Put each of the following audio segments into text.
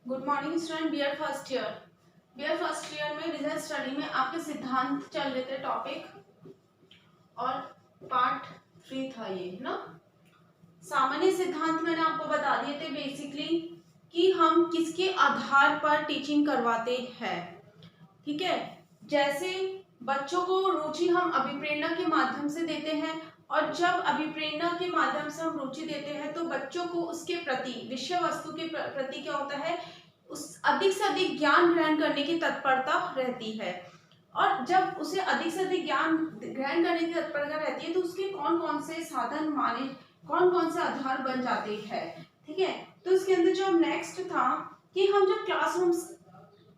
Good morning student, BEd first year. BEd first year में business study में आपके सिद्धांत चल रहे थे टॉपिक, और पार्ट 3 था ये, है ना। सामान्य सिद्धांत मैंने आपको बता दिए थे बेसिकली कि हम किसके आधार पर टीचिंग करवाते हैं। ठीक है, जैसे बच्चों को रुचि हम अभिप्रेरणा के माध्यम से देते हैं, और जब अभिप्रेरणा के माध्यम से हम रुचि देते हैं तो बच्चों को उसके प्रति, विषय वस्तु के प्रति क्या होता है, उस अधिक से अधिक ज्ञान ग्रहण करने की तत्परता रहती है। और जब उसे अधिक से अधिक ज्ञान ग्रहण करने की तत्परता रहती है तो उसके कौन कौन से साधन माने, कौन कौन से आधार बन जाते हैं। ठीक है, तो इसके अंदर जो नेक्स्ट था कि हम जब क्लासरूम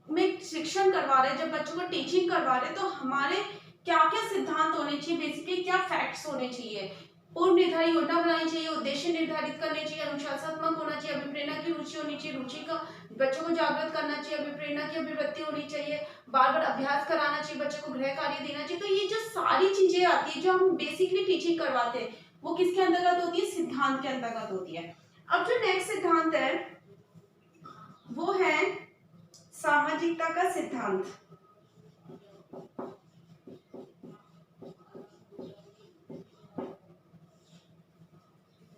में शिक्षण करवा रहे, जब बच्चों को टीचिंग करवा रहे, तो हमारे क्या क्या सिद्धांत होने चाहिए, बेसिकली क्या फैक्ट्स होने चाहिए। पूर्व निर्धारित योजना बनानी चाहिए, उद्देश्य निर्धारित करने चाहिए, अनुशासनात्मक होना चाहिए, अभिप्रेरणा की रुचि होनी चाहिए, रुचि का बच्चों को जागृत करना चाहिए, अभिप्रेरणा की अभिव्यक्ति होनी चाहिए, बार बार अभ्यास कराना चाहिए, बच्चों को गृह कार्य देना चाहिए। तो ये जो सारी चीजें आती है जो हम बेसिकली टीचिंग करवाते हैं, वो किसके अंतर्गत होती है, सिद्धांत के अंतर्गत होती है। अब जो नेक्स्ट सिद्धांत है वो है सामाजिकता का सिद्धांत।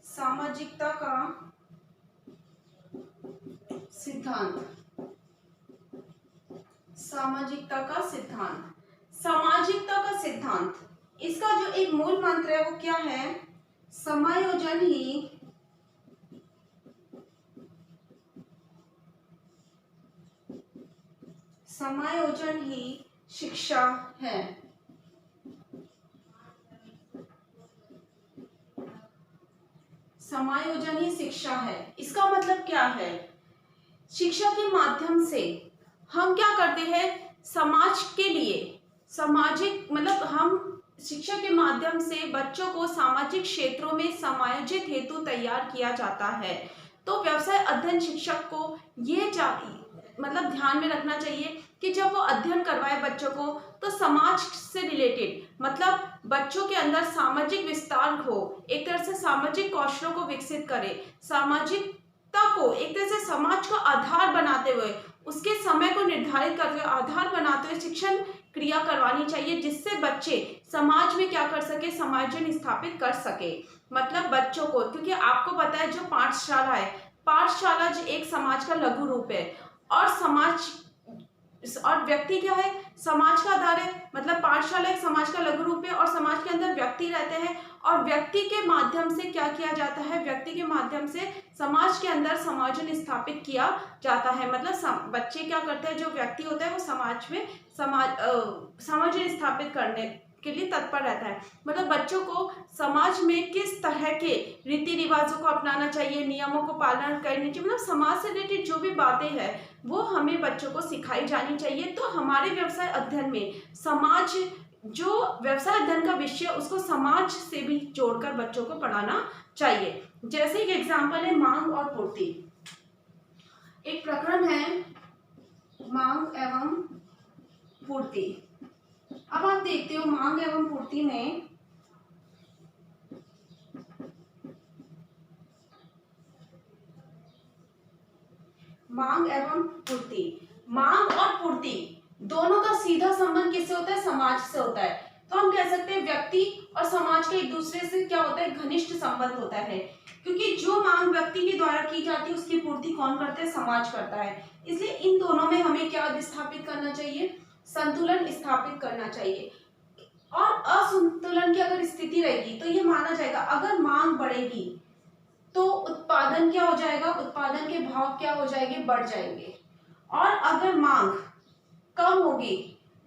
सामाजिकता का सिद्धांत, सामाजिकता का सिद्धांत, सामाजिकता का सिद्धांत, इसका जो एक मूल मंत्र है वो क्या है, समायोजन ही शिक्षा है। समायोजन ही शिक्षा है। इसका मतलब क्या है, शिक्षा के माध्यम से हम क्या करते हैं, समाज के लिए, सामाजिक मतलब हम शिक्षा के माध्यम से बच्चों को सामाजिक क्षेत्रों में समायोजित हेतु तैयार किया जाता है। तो व्यवसाय अध्ययन शिक्षक को ये मतलब ध्यान में रखना चाहिए कि जब वो अध्ययन करवाए बच्चों को तो समाज से रिलेटेड, मतलब बच्चों के अंदर सामाजिक विस्तार हो, एक तरह से सामाजिक कौशलों को विकसित करे, सामाजिकता को एक तरह से समाज को आधार बनाते हुए, उसके समय को निर्धारित करते हुए, आधार बनाते हुए शिक्षण क्रिया करवानी चाहिए, जिससे बच्चे समाज में क्या कर सके, समायोजन स्थापित कर सके। मतलब बच्चों को, क्योंकि आपको पता है जो पाठशाला है, पाठशाला एक समाज का लघु रूप है, और समाज और व्यक्ति क्या है, समाज का आधार है। मतलब पाठशाला एक समाज का लघु रूप है और समाज के अंदर व्यक्ति रहते हैं, और व्यक्ति के माध्यम से क्या किया जाता है, व्यक्ति के माध्यम से समाज के अंदर समायोजन स्थापित किया जाता है। मतलब बच्चे क्या करते हैं, जो व्यक्ति होता है वो समाज में समायोजन स्थापित करने के लिए तत्पर रहता है। मतलब बच्चों को समाज में किस तरह के रीति रिवाजों को अपनाना चाहिए, नियमों को पालन करनी चाहिए, मतलब समाज से रिलेटेड जो भी बातें हैं वो हमें बच्चों को सिखाई जानी चाहिए। तो हमारे व्यवसाय अध्ययन में समाज, जो व्यवसाय अध्ययन का विषय उसको समाज से भी जोड़कर बच्चों को पढ़ाना चाहिए। जैसे एक एग्जाम्पल है मांग और पूर्ति। एक प्रकरण है मांग एवं पूर्ति। अब आप देखते हो मांग एवं पूर्ति में मांग एवं पूर्ति, मांग और पूर्ति दोनों का सीधा संबंध किससे होता है, समाज से होता है। तो हम कह सकते हैं व्यक्ति और समाज के एक दूसरे से क्या होता है, घनिष्ठ संबंध होता है, क्योंकि जो मांग व्यक्ति के द्वारा की जाती है उसकी पूर्ति कौन करता है, समाज करता है। इसलिए इन दोनों में हमें क्या स्थापित करना चाहिए, संतुलन स्थापित करना चाहिए। और असंतुलन की अगर स्थिति रहेगी तो ये माना जाएगा, अगर मांग बढ़ेगी तो उत्पादन क्या हो जाएगा, उत्पादन के भाव क्या हो जाएंगे, बढ़ जाएंगे, और अगर मांग कम होगी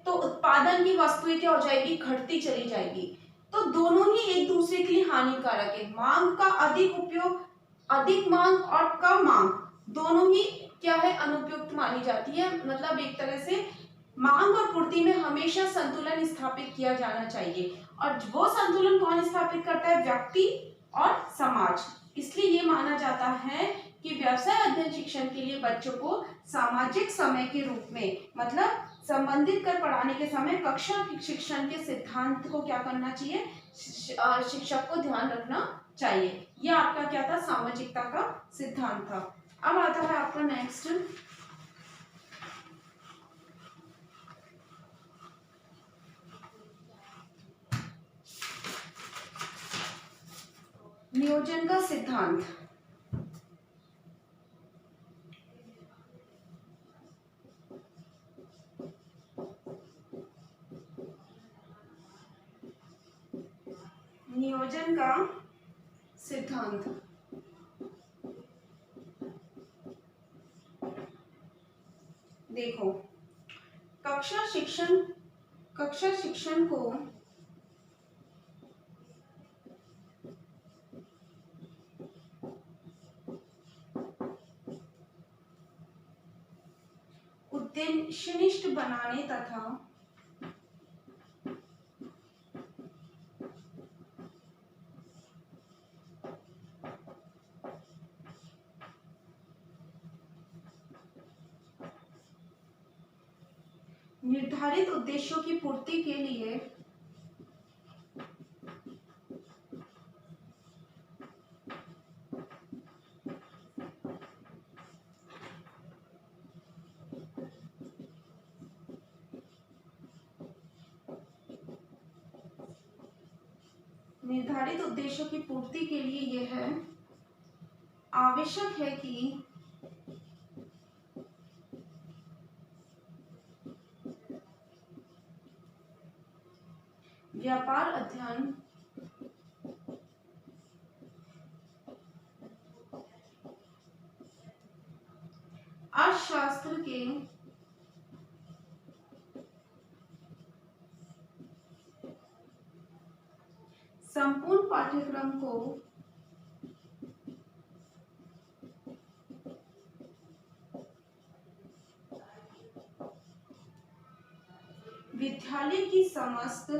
तो उत्पादन की वस्तुएं क्या हो जाएगी, घटती चली जाएगी। तो दोनों ही एक दूसरे के लिए हानिकारक है। मांग का अधिक उपयोग, अधिक मांग और कम मांग दोनों ही क्या है, अनुपयुक्त मानी जाती है। मतलब एक तरह से मांग और पूर्ति में हमेशा संतुलन स्थापित किया जाना चाहिए, और वो संतुलन कौन स्थापित करता है, व्यक्ति और समाज। इसलिए ये माना जाता है कि व्यवसाय अध्ययन शिक्षण के लिए बच्चों को सामाजिक समय के रूप में, मतलब संबंधित कर पढ़ाने के समय कक्षा शिक्षण के सिद्धांत को क्या करना चाहिए, शिक्षक को ध्यान रखना चाहिए। यह आपका क्या था, सामाजिकता का सिद्धांत था। अब आता है आपका नेक्स्ट नियोजन का सिद्धांत। नियोजन का सिद्धांत देखो, कक्षा शिक्षण को उद्देश्यनिष्ठ बनाने तथा निर्धारित उद्देश्यों की पूर्ति के लिए यह आवश्यक है कि व्यापार अध्ययन अर्थशास्त्र के संपूर्ण पाठ्यक्रम को विद्यालय की समस्त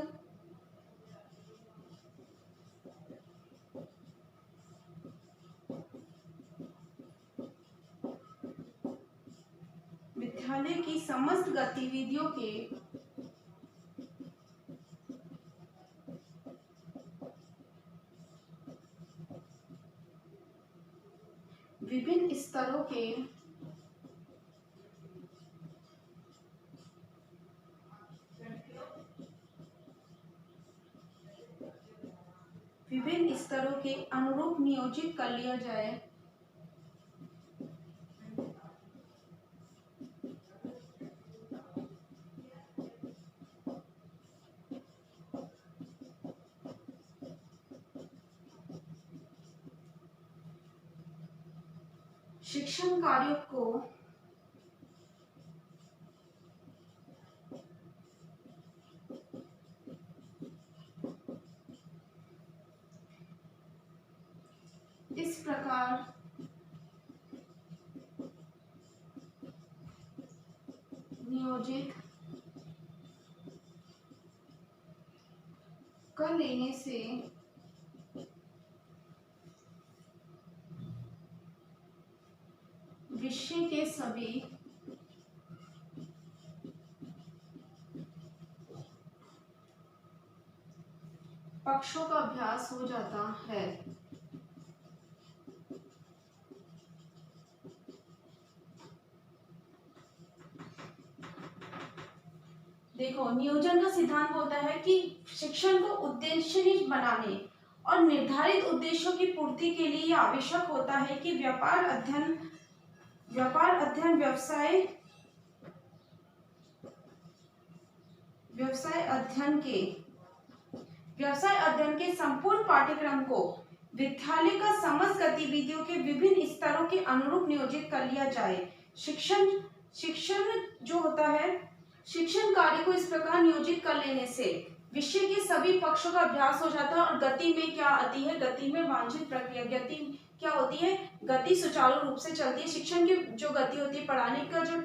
गतिविधियों के विभिन्न स्तरों के अनुरूप नियोजित कर लिया जाए। शिक्षण कार्यों को इस प्रकार नियोजित कर लेने से विषय के सभी पक्षों का अभ्यास हो जाता है। देखो, नियोजन का सिद्धांत बोलता है कि शिक्षण को उद्देश्यनिष्ठ बनाने और निर्धारित उद्देश्यों की पूर्ति के लिए यह आवश्यक होता है कि व्यापार अध्ययन व्यवसाय अध्ययन के संपूर्ण पाठ्यक्रम को विद्यालय का समस्त गतिविधियों के विभिन्न स्तरों के अनुरूप नियोजित कर लिया जाए। शिक्षण जो होता है, शिक्षण कार्य को इस प्रकार नियोजित कर लेने से विषय के सभी पक्षों का अभ्यास हो जाता है और गति में क्या आती है, गति में वांछित प्रक्रिया गति क्या होती है, गति सुचारू रूप से चलती है। शिक्षण की जो गति होती है, पढ़ाने का जो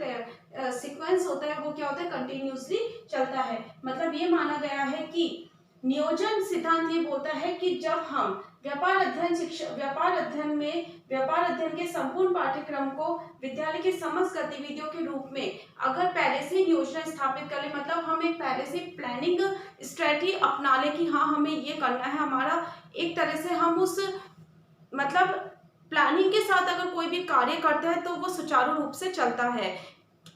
सीक्वेंस होता है वो क्या होता है, कंटिन्यूसली चलता है। मतलब ये माना गया है कि नियोजन सिद्धांत ये बोलता है कि जब हम व्यापार अध्ययन के संपूर्ण पाठ्यक्रम को विद्यालय के समस्त गतिविधियों के रूप में अगर पहले से योजना स्थापित कर ले, मतलब हम एक पहले से प्लानिंग स्ट्रेटजी अपना ले कि हाँ हमें ये करना है, हमारा एक तरह से हम उस मतलब प्लानिंग के साथ साथ अगर कोई भी कार्य करता है तो वो सुचारू रूप से चलता है,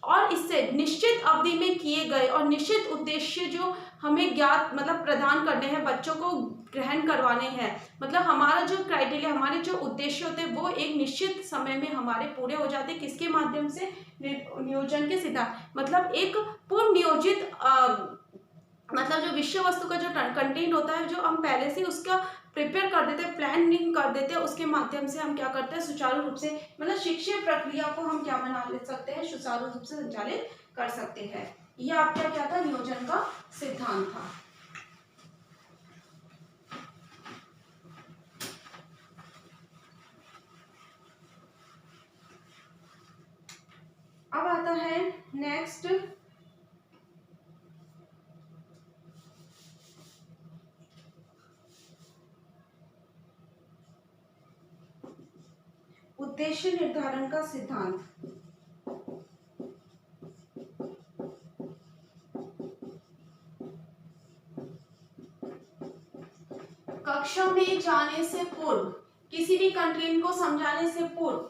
और इससे निश्चित अवधि में किए गए और निश्चित उद्देश्य जो हमें ज्ञात मतलब प्रदान करने हैं, बच्चों को ग्रहण करवाने हैं, मतलब हमारा जो क्राइटेरिया, हमारे जो उद्देश्य होते हैं वो एक निश्चित समय में हमारे पूरे हो जाते हैं। किसके माध्यम से? नियोजन के सिद्धांत, मतलब एक पूर्ण नियोजित मतलब जो विषय वस्तु का जो कंटेंट होता है, जो हम पहले से उसका प्रिपेयर कर देते हैं, प्लानिंग कर देते हैं, उसके माध्यम से हम क्या करते हैं, सुचारू रूप से मतलब शिक्षा प्रक्रिया को हम क्या बना ले सकते हैं, सुचारू रूप से संचालित कर सकते हैं। यह आपका क्या था? नियोजन का सिद्धांत था। अब आता है नेक्स्ट उद्देश्य निर्धारण का सिद्धांत। कक्षा में जाने से पूर्व, किसी भी कंटेंट को समझाने से पूर्व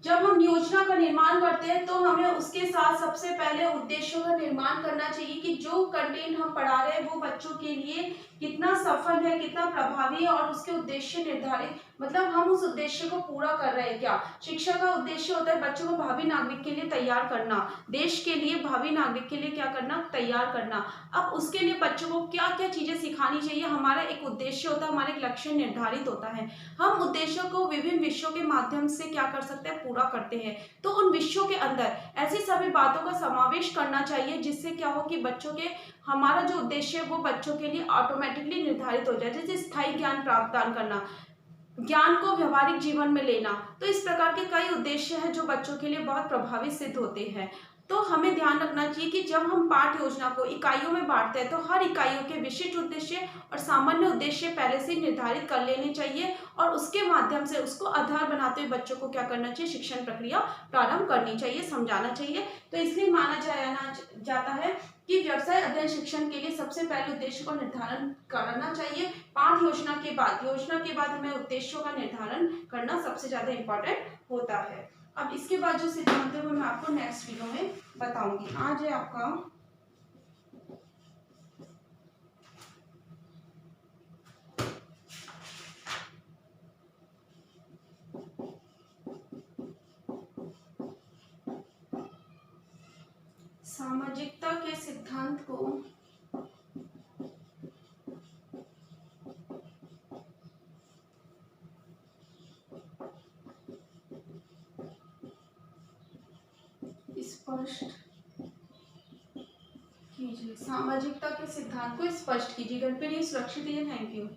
जब हम योजना का निर्माण करते हैं तो हमें उसके साथ सबसे पहले उद्देश्यों का निर्माण करना चाहिए कि जो कंटेंट हम पढ़ा रहे हैं वो बच्चों के लिए कितना सफल है, कितना प्रभावी है, और उसके उद्देश्य निर्धारित, मतलब हम उस उद्देश्य को पूरा कर रहे हैं क्या। शिक्षा का उद्देश्य होता है बच्चों को भावी नागरिक के लिए तैयार करना, देश के लिए भावी नागरिक के लिए क्या करना, तैयार करना। अब उसके लिए बच्चों को क्या क्या चीजें सिखानी चाहिए, हमारा एक उद्देश्य होता है, हमारा एक लक्ष्य निर्धारित होता है। हम उद्देश्यों को विभिन्न विषयों के माध्यम से क्या कर सकते हैं, पूरा करते हैं। तो उन विषयों के अंदर ऐसी सभी बातों का समावेश करना चाहिए जिससे क्या हो कि बच्चों के हमारा जो उद्देश्य है वो बच्चों के लिए ऑटोमेटिकली निर्धारित हो जाए। जैसे स्थायी ज्ञान प्राप्त करना, ज्ञान को व्यवहारिक जीवन में लेना, तो इस प्रकार के कई उद्देश्य हैं जो बच्चों के लिए बहुत प्रभावी सिद्ध होते हैं। तो हमें ध्यान रखना चाहिए कि जब हम पाठ योजना को इकाइयों में बांटते हैं तो हर इकाइयों के विशिष्ट उद्देश्य और सामान्य उद्देश्य पहले से निर्धारित कर लेने चाहिए, और उसके माध्यम से उसको आधार बनाते हुए बच्चों को क्या करना चाहिए, शिक्षण प्रक्रिया प्रारंभ करनी चाहिए, समझाना चाहिए। तो इसलिए माना जाता है कि व्यवसाय अध्ययन शिक्षण के लिए सबसे पहले उद्देश्य का निर्धारण करना चाहिए। पाठ योजना के बाद हमें उद्देश्यों का निर्धारण करना सबसे ज्यादा इम्पोर्टेंट होता है। अब इसके बाद जो सिद्धांत है वो मैं आपको नेक्स्ट वीडियो में बताऊंगी। आज है आपका सामाजिकता के सिद्धांत को स्पष्ट कीजिए। सामाजिकता के सिद्धांत को स्पष्ट कीजिए। घर पे रहिए, सुरक्षित रहिए। Thank you.